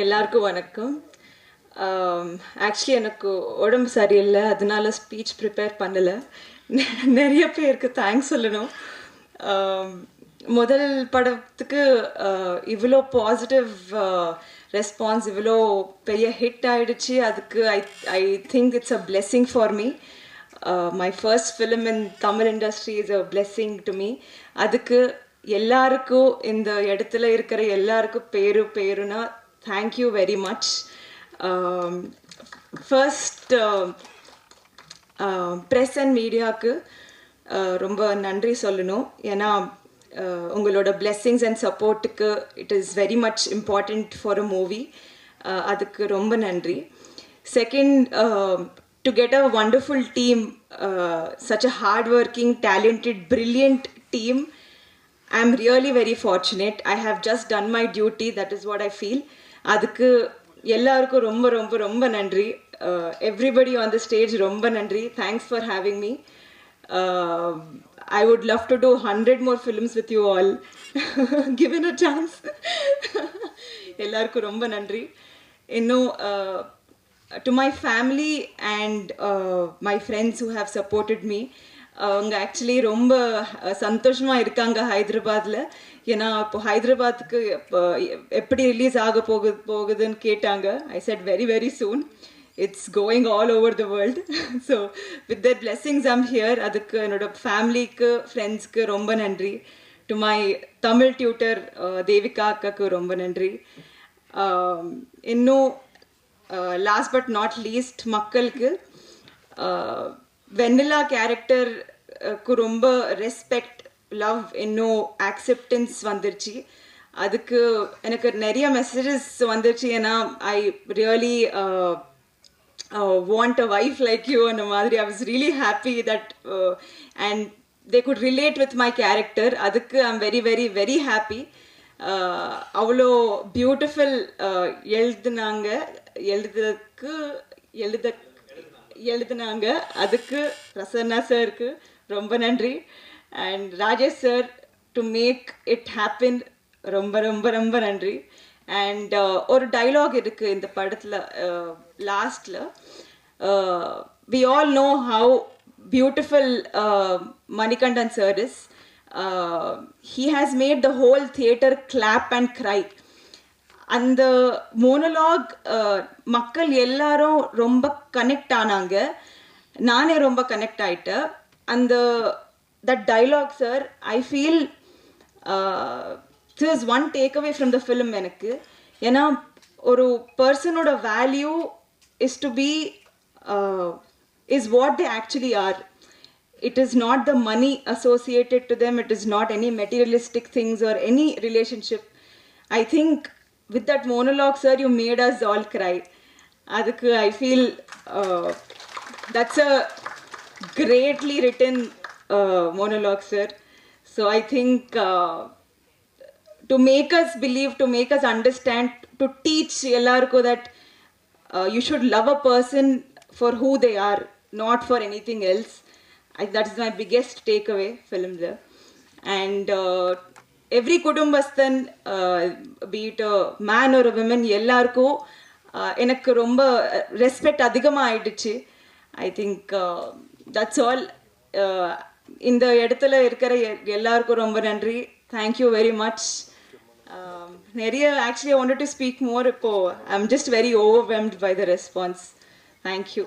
எல்லாருக்கும் வணக்கம். ஆக்சுவலி எனக்கு உடம்பு சரியில்லை, அதனால ஸ்பீச் ப்ரிப்பேர் பண்ணலை. நிறைய பேருக்கு தேங்க்ஸ் சொல்லணும். முதல் படத்துக்கு இவ்வளோ பாசிட்டிவ் ரெஸ்பான்ஸ், இவ்வளோ பெரிய ஹிட் ஆயிடுச்சு. அதுக்கு I think it's a blessing for me. My first film in Tamil industry is a blessing to me. அதுக்கு எல்லாருக்கும், இந்த இடத்துல இருக்கிற எல்லாருக்கும் பேருனா thank you very much. First press and மீடியாவுக்கு ரொம்ப நன்றி சொல்லணும். ஏன்னா உங்களோட பிளெஸ்ஸிங்ஸ் அண்ட் சப்போர்ட்டுக்கு it is very much important for a movie. அதுக்கு ரொம்ப நன்றி. Second, to get a wonderful team, such a hard-working, talented, brilliant team, I'm really very fortunate. I have just done my duty. That is what I feel. Adukku ellarukku romba romba romba nandri. Everybody on the stage romba nandri. Thanks for having me. I would love to do 100 more films with you all, given a chance. Ellarukku romba nandri. To my family and my friends who have supported me, அவங்க actually ரொம்ப சந்தோஷமாக இருக்காங்க ஹைதராபாத்தில். ஏன்னா இப்போ ஹைதராபாத்துக்கு எப்படி release ஆக போகுதுன்னு கேட்டாங்க. ஐ said very very soon. It's going all over the world. So with that blessings I'm here. அதுக்கு என்னோட ஃபேமிலிக்கு, ஃப்ரெண்ட்ஸ்க்கு ரொம்ப நன்றி. To my Tamil tutor Devika அக்காவுக்கு ரொம்ப நன்றி. இன்னும் லாஸ்ட் பட் நாட் லீஸ்ட், மக்களுக்கு வெண்ணிலா கேரக்டருக்கு ரொம்ப ரெஸ்பெக்ட், லவ், இன்னும் ஆக்செப்டன்ஸ் வந்துருச்சு. அதுக்கு எனக்கு நிறைய மெசேஜஸ் வந்துருச்சு. ஏன்னா I really want a wife like you அந்த மாதிரி. I was really happy that and they could relate with my character. அதுக்கு I am very very very happy. அவ்வளோ பியூட்டிஃபுல் எழுதுனாங்க. அதுக்கு பிரசன்னா சாருக்கு ரொம்ப நன்றி. And Rajesh sir, to make it happen, ரொம்ப ரொம்ப ரொம்ப நன்றி. அண்ட் ஒரு டைலாக் இருக்கு இந்த படத்தில் லாஸ்டில். We all know how beautiful Manikandan sir is. He has made the whole theater clap and cry. அந்த மோனோலாக் மக்கள் எல்லாரும் ரொம்ப கனெக்ட் ஆனாங்க. நானே ரொம்ப கனெக்ட் ஆயிட்டேன். அந்த that dialogue sir, I feel this is one takeaway from the film எனக்கு. ஏன்னா ஒரு பர்சனோட value is to be is what they actually are. It is not the money associated to them. It is not any materialistic things or any relationship. I think with that monologue, sir, you made us all cry. Adukku I feel that's a greatly written monologue, sir. So I think to make us believe, to make us understand, to teach ellarku that you should love a person for who they are, not for anything else. That's my biggest takeaway film there. And every kudumbasthan, be it a man or a woman, ellarkum enakku romba respect adhigama aiduchu. I think that's all. இந்த இடத்துல இருக்கிற எல்லாருக்கும் ரொம்ப நன்றி. Thank you very much. நிறைய actually I wanted to speak more. இப்போ I'm just very overwhelmed by the response. Thank you.